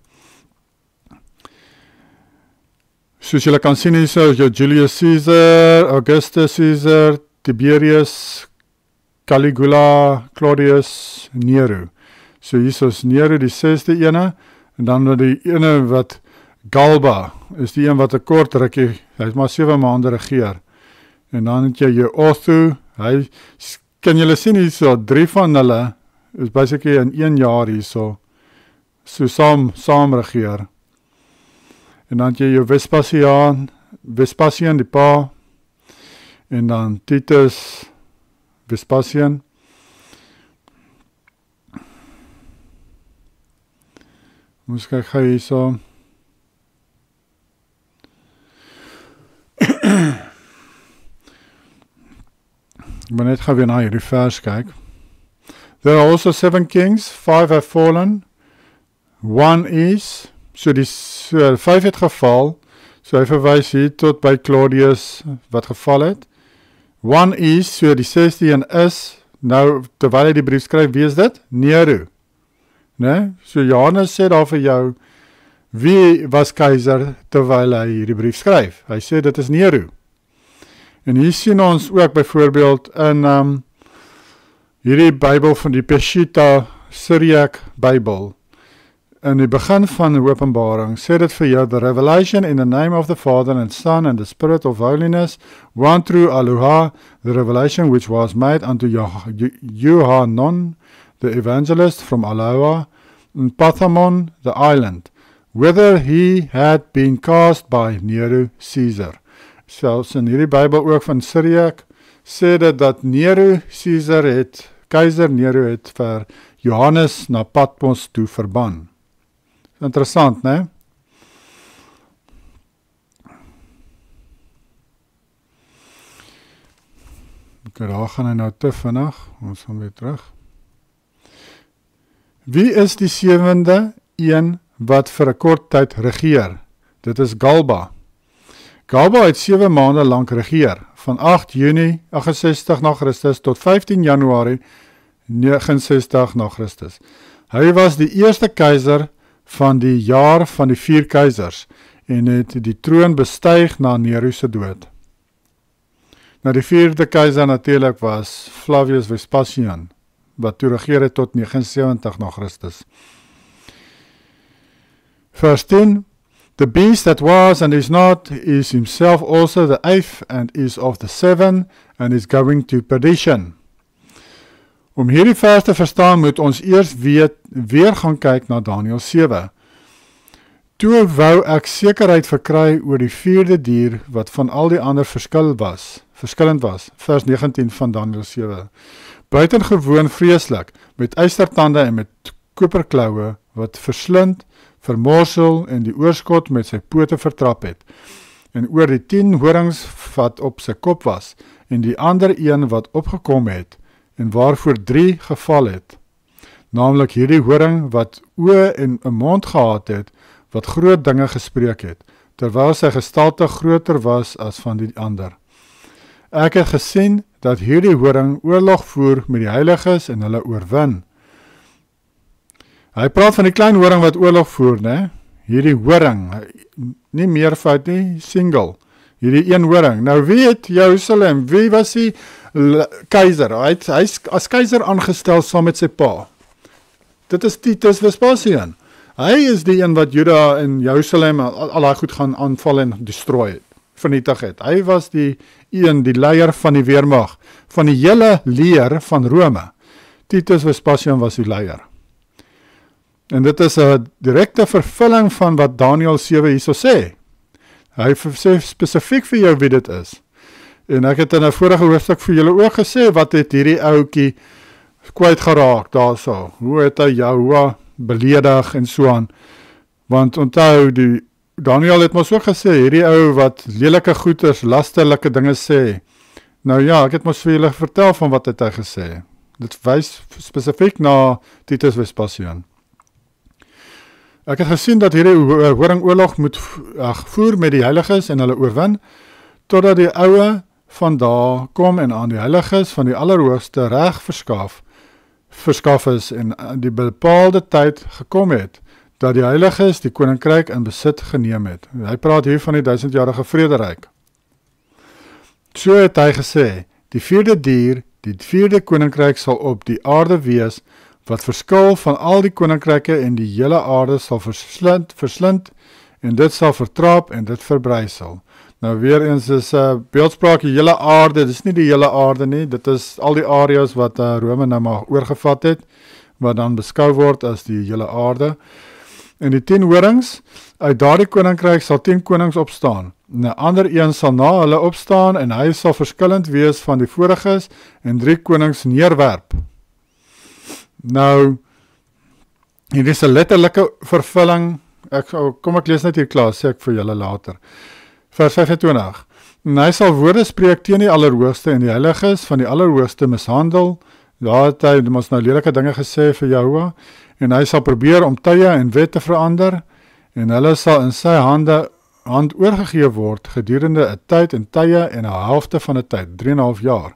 Soos julle kan sien hier, so Julius Caesar, Augustus Caesar, Tiberius, Caligula, Claudius, Nero. So hier is Nero die 6de ene, en dan die ene wat Galba, is die een wat 'n kort rukkie, hy het maar 7 maande regeer. En dan het jy Otho, hy, kan julle sien hier so, 3 van hulle, is basically in 1 jaar hier so saam regeer. En dan het jy jou Vespasian die pa, en dan Titus, Vespasian. Moes kyk gou hier so. Ek moet net gou weer na hierdie vers kyk. There are also 7 kings, 5 have fallen, 1 is, so die 5 het geval, so hy verwys hier tot by Claudius wat geval het. 1 is, so die 6de een is, nou terwyl hy die brief skryf, wie is dit? Nero. Nee? So Johannes sê daar vir jou, wie was keizer terwyl hy hierdie brief skryf? Hy sê dit is Nero. En hier sien ons ook byvoorbeeld in hierdie Bybel van die Peshitta Syriac Bybel. In die begin van die Openbaring sê dit vir jou, the revelation in the name of the Father and Son and the Spirit of holiness, one true Eloha, the revelation which was made unto Yohanan, the evangelist from Eloah, in Pathamon, the island, whether he had been cast by Nero Caesar. Selfs in hierdie Bybel ook van Syriac, sê dit dat Nero Caesar keizer Nero het vir Johannes na Patmos toe verban. Interessant, né? Daar gaan hy nou te vinnig, ons gaan weer terug. Wie is die 7de een wat vir 'n kort tyd regeer? Dit is Galba. Galba het 7 maande lank regeer, van 8 Junie 68 na Christus tot 15 Januarie 69 na Christus. Hy was die eerste keizer van die jaar van die 4 keizers en het die troon bestyg na Nero se dood. Nou die 4de keizer natuurlik was Flavius Vespasian, wat toe regeer het tot 79 na Christus. Vers 10, the beast that was and is not is himself also the 8th and is of the 7 and is going to perdition. Om hierdie vers te verstaan moet ons eers weer gaan kyk na Daniël 7. Toe wou ek sekerheid verkry oor die 4de dier wat van al die ander verskillend was, vers 19 van Daniël 7. Buitengewoon vreeslik, met ystertande en met koperklaue wat verslind, vermorsel en die oorskot met sy pote vertrap het, en oor die 10 horings wat op sy kop was, en die ander een wat opgekom het, en waarvoor 3 geval het, naamlik hierdie horing wat oë en 'n mond gehad het, wat groot dinge gespreek het, terwyl sy gestalte groter was as van die ander. Ek het gesien dat hierdie horing oorlog voer met die heiliges en hulle oorwin. Hy praat van die klein horing wat oorlog voer, né? Hierdie horing, nie meervoud nie, single. Hierdie een horing. Nou wie het Jerusalem, wie was die keiser? Hy is as keiser aangestel saam met sy pa. Dit is Titus Vespasian. Hy is die een wat Juda en Jerusalem al daai goed gaan aanval en destrooi het, vernietig het. Hy was die leier van die weermag, van die hele leer van Rome. Titus Vespasian was die leier. En dit is 'n direkte vervulling van wat Daniël 7 hierso sê. Hy sê spesifiek vir jou wie dit is. En ek het in 'n vorige hoofstuk vir julle ook gesê, wat het hierdie ouetjie kwyt geraak daarso. Hoe het hy Jahoua beledig en so aan. Want onthou, Daniël het mos ook gesê, hierdie ou wat lelike goeters, lasterlike dinge sê. Nou ja, ek het mos vir julle vertel van wat het hy gesê. Dit wys spesifiek na Titus Vespasian. Ek het gesien dat hierdie horing oorlog moet voer met die heiliges en hulle oorwin, totdat die oue van daar kom en aan die heiliges van die Allerhoogste reg verskaf is en die bepaalde tyd gekom het, dat die heiliges die koninkryk in besit geneem het. Hy praat hier van die 1000-jarige vrederyk. So het hy gesê, die 4de dier, die 4de koninkryk sal op die aarde wees, wat verskil van al die koninkryke en die hele aarde sal verslind en dit sal vertrap en dit verbrysel. Nou weer eens is beeldspraak die hele aarde, dit is nie die hele aarde nie, dit is al die areas wat Rome nou maar oorgevat het, wat dan beskou word as die hele aarde. En die 10 horings, uit daardie koninkryk sal 10 konings opstaan. En 'n ander een sal na hulle opstaan en hy sal verskillend wees van die voriges en 3 konings neerwerp. Nou, hier is 'n letterlike vervulling, kom ek lees net hier klaar, sê ek vir julle later. Vers 25, en hy sal woorde spreek teen die Allerhoogste en die heiliges van die Allerhoogste mishandel, daar het hy ons nou lelike dinge gesê vir Jahoua, en hy sal probeer om tye en wette verander, en hulle sal in sy hand oorgegee word gedurende 'n tyd en tye en 'n helfte van 'n tyd, 3,5 jaar.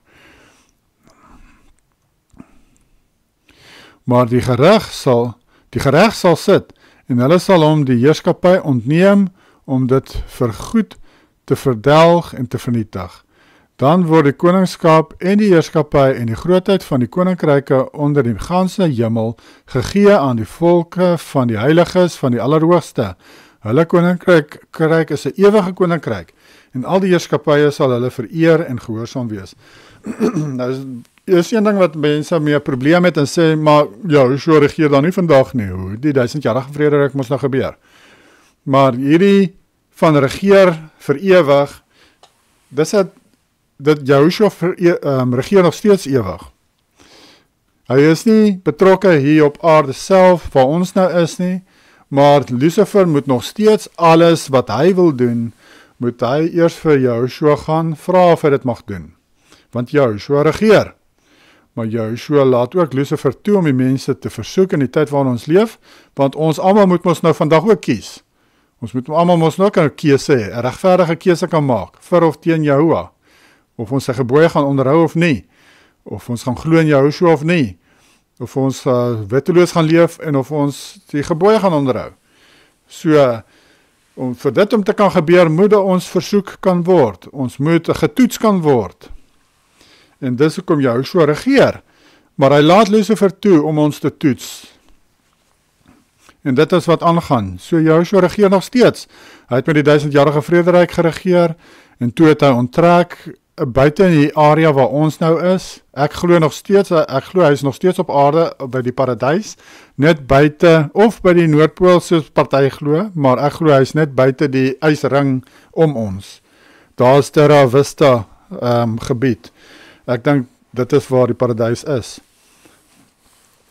Maar die gereg sal sit, en hulle sal hom die heerskappy ontneem, om dit vergoed te verdelg en te vernietig. Dan word die koningskap en die heerskappy en die grootheid van die koninkryke onder die ganse hemel gegee aan die volke van die heiliges van die Allerhoogste. Hulle koninkryk is 'n ewige koninkryk, en al die heerskappye sal hulle vereer en gehoorsaam wees. Nou is een ding wat mense mee 'n probleem het en sê, maar ja, so regeer dan nie vandag nie, hoe die 1000-jarige vrederyk moes nou gebeur. Maar hierdie van regeer vir ewig, dat Joshua regeer nog steeds ewig. Hy is nie betrokke hier op aarde self, waar ons nou is nie, maar Lucifer moet nog steeds alles wat hy wil doen, moet hy eers vir Joshua gaan vra of hy dit mag doen. Want Joshua regeer. Maar Joshua laat ook Lucifer toe om die mense te versoek in die tyd waarin ons leef, want ons almal moet ons nou vandag ook kies. Ons moet almal ons nou 'n keuse hê, 'n regverdige keuse kan maak, vir of teen Jahoua, of ons sy gebooie gaan onderhou of nie, of ons gaan glo in Joshua of nie, of ons wetteloos gaan leef en of ons die gebooie gaan onderhou. So, vir dit om te kan gebeur, moet ons versoek kan word, ons moet getoets kan word. En dis hoekom Joshua regeer, maar hy laat Lucifer toe om ons te toets. En dit is wat aangaan. So Joshua regeer nog steeds. Hy het met die 1000-jarige vrederyk geregeer, en toe het hy onttrek buite in die area waar ons nou is. Ek glo hy is nog steeds op aarde, by die paradys, net buite, of by die Noordpool, soos party glo, maar ek glo hy is net buite die ysring om ons. Daar is Terra Vista gebied. Ek dink dit is waar die paradys is.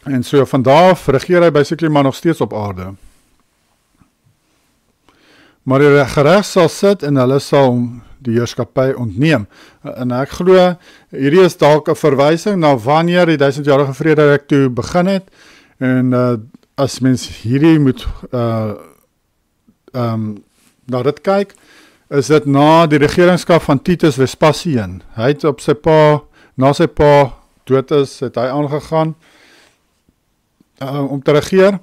En so van daar af regeer hy basically maar nog steeds op aarde. Maar die gereg sal sit en hulle sal die heerskappy ontneem. En ek glo, hierdie is dalk 'n verwysing na wanneer die 1000-jarige vrederyk toe begin het. En as mens hierdie moet na dit kyk, is dit na die regeringskap van Titus Vespasian. Hy het op na sy pa dood is, het hy aangegaan om te regeer.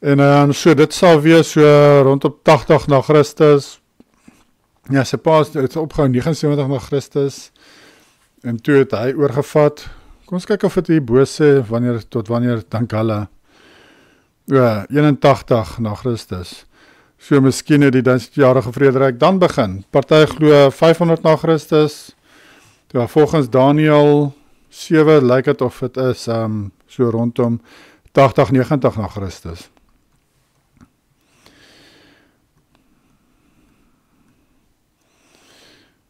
En so dit sal wees so rondom 80 na Christus. Ja, sy pa het opgehou 79 na Christus. En toe het hy oorgevat. Kom ons kyk of het hier bo sê, tot wanneer dink hulle. Ja, 81 na Christus. So miskien het die 1000-jarige vrederyk dan begin. Party glo 500 na Christus. Ja, volgens Daniël 7 lyk dit of dit is so rondom 80, 90 na Christus.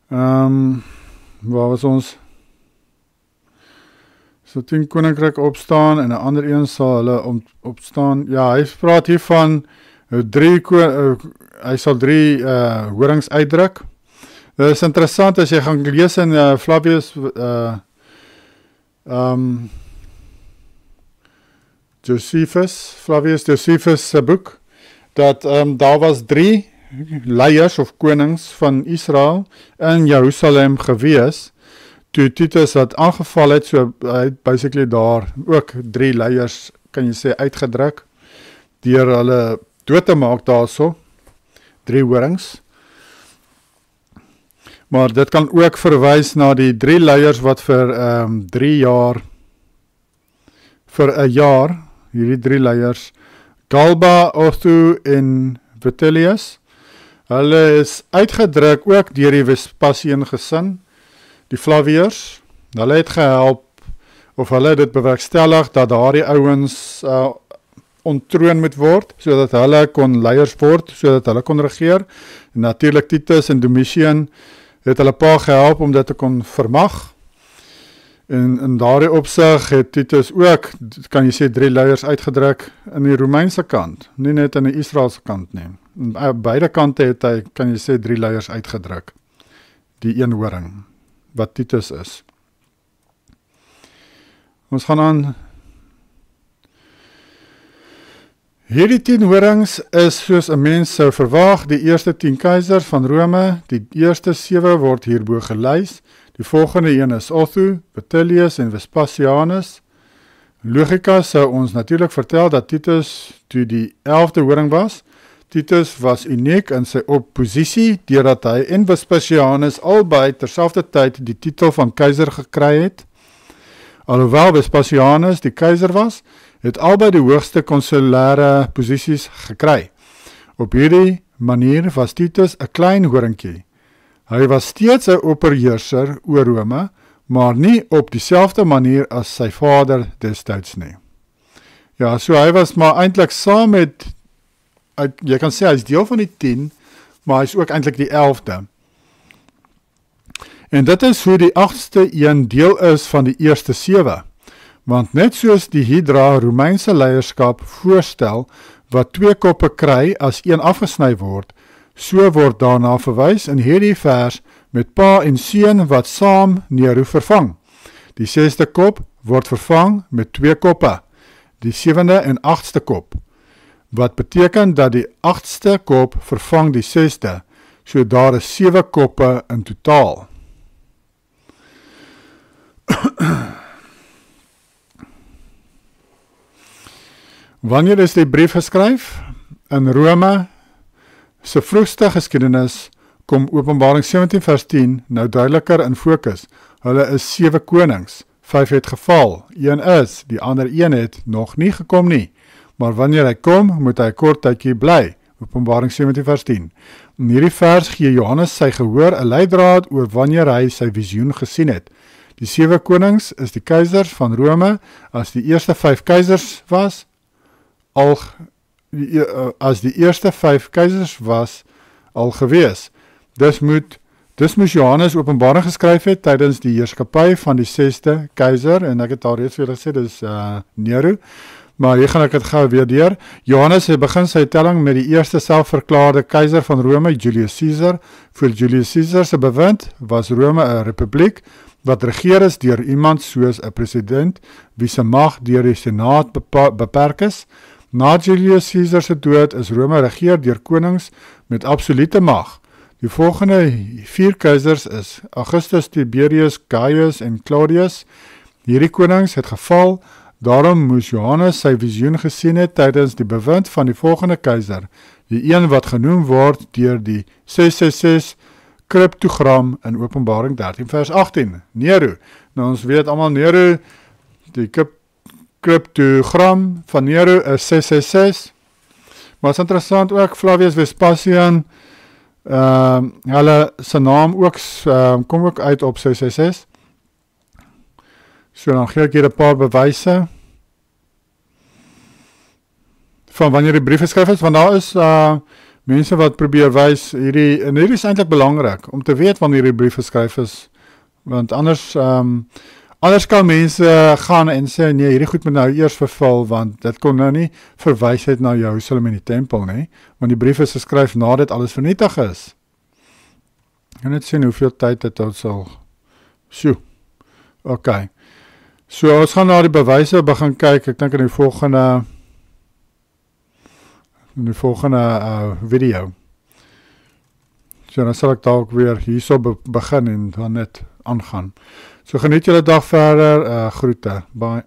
Waar was ons? So 10 koninkryk opstaan en 'n ander een sal hulle opstaan. Ja, hy praat hier van hy sal 3 horings uitdruk. Dit is interessant as jy gaan lees in Flavius Flavius Josephus se boek, dat daar was 3 leiers of konings van Israel in Jerusalem gewees, toe Titus het aangeval het, so hy het basically daar ook 3 leiers, kan jy sê, uitgedruk, deur hulle dood te maak daarso, 3 horings. Maar dit kan ook verwys na die 3 leiers wat vir 3 jaar, vir 'n jaar, hierdie 3 leiers, Galba, Otho en Vitellius, hulle is uitgedruk ook deur die Vespasian gesin, die Flaviërs. Hulle het gehelp, of hulle het dit bewerkstellig, dat daardie ouens onttroon moet word, sodat hulle kon leiers word, sodat hulle kon regeer. En natuurlik Titus en Domitian het hulle pa gehelp om dit te kon vermag. En in daardie opsig het Titus ook, kan jy sê, 3 leiers uitgedruk in die Romeinse kant, nie net in die Israelse kant nie. En beide kante het hy, kan jy sê, 3 leiers uitgedruk. Die een horing, wat Titus is. Ons gaan aan. Hierdie 10 horings is soos 'n mens sou verwag, die eerste 10 keisers van Rome, die eerste 7 word hierbo gelys, die volgende een is Otho, Vitellius en Vespasianus. Logika sou ons natuurlik vertel dat Titus toe die 11de horing was. Titus was uniek in sy opposisie, deurdat hy en Vespasianus albei terselfde tyd die titel van keiser gekry het. Alhoewel Vespasianus die keiser was, het albei die hoogste konsulêre posisies gekry. Op hierdie manier was Titus 'n klein horingkie. Hy was steeds 'n opperheerser oor Rome, maar nie op dieselfde manier as sy vader destyds nie. Ja, so hy was maar eintlik saam met, jy kan sê hy is deel van die 10, maar hy is ook eintlik die 11de. En dit is hoe die 8ste een deel is van die eerste 7. Want net soos die Hydra Romeinse leierskap voorstel, wat 2 koppe kry as een afgesny word, so word daarna verwys in hierdie vers met pa en seun wat saam Nero vervang. Die 6de kop word vervang met 2 koppe, die 7de en 8ste kop, wat beteken dat die 8ste kop vervang die 6de, so daar is 7 koppe in totaal. Wanneer is die brief geskryf? In Rome se vroegste geskiedenis kom Openbaring 17 vers 10 nou duideliker in fokus. Hulle is 7 konings, 5 het geval, 1 is, die ander 1 het nog nie gekom nie. Maar wanneer hy kom, moet hy kort tydjie bly. Openbaring 17 vers 10. In hierdie vers gee Johannes sy gehoor 'n leidraad oor wanneer hy sy visioen gesien het. Die 7 konings is die keisers van Rome, as die eerste 5 keisers was, as die eerste 5 keisers was al gewees. Dis Dis moes Johannes Openbaring geskryf het tydens die heerskappy van die 6de keiser, en ek het al reeds vir julle gesê, dis Nero, maar hier gaan ek dit gou weer deur. Johannes het begin sy telling met die eerste selfverklaarde keiser van Rome, Julius Caesar. Voor Julius Caesar se bewind was Rome 'n republiek, wat regeer is deur iemand soos 'n president, wie se mag deur die senaat beperk is. Na Julius Caesar se dood is Rome regeer deur konings met absolute mag. Die volgende 4 keisers is Augustus, Tiberius, Gaius en Claudius. Hierdie konings het geval, daarom moes Johannes sy visioen gesien het tydens die bewind van die volgende keiser, die een wat genoem word deur die 666 kryptogram in Openbaring 13 vers 18, Nero. Nou ons weet almal Nero, die kryptogram van Nero is 666, maar is interessant ook, Flavius Vespasian, hulle sy naam ook, kom ook uit op 666, so dan gee ek hier 'n paar bewyse, van wanneer die brief geskryf is, want daar is mense wat probeer wys, en hierdie is eintlik belangrik, om te weet wanneer die brief geskryf is, want anders kan mense gaan en sê, nee, hierdie goed moet nou eers vervul, want dit kon nou nie verwys het na Jerusalem en die tempel, nie, want die brief is geskryf nadat alles vernietig is. Ek kan net sien hoeveel tyd dit sal, ok, so ons gaan na die bewyse begin kyk, ek dink in die volgende video. So dan sal ek dalk weer hierso begin en dan net aangaan. So geniet julle dag verder, groete, bye.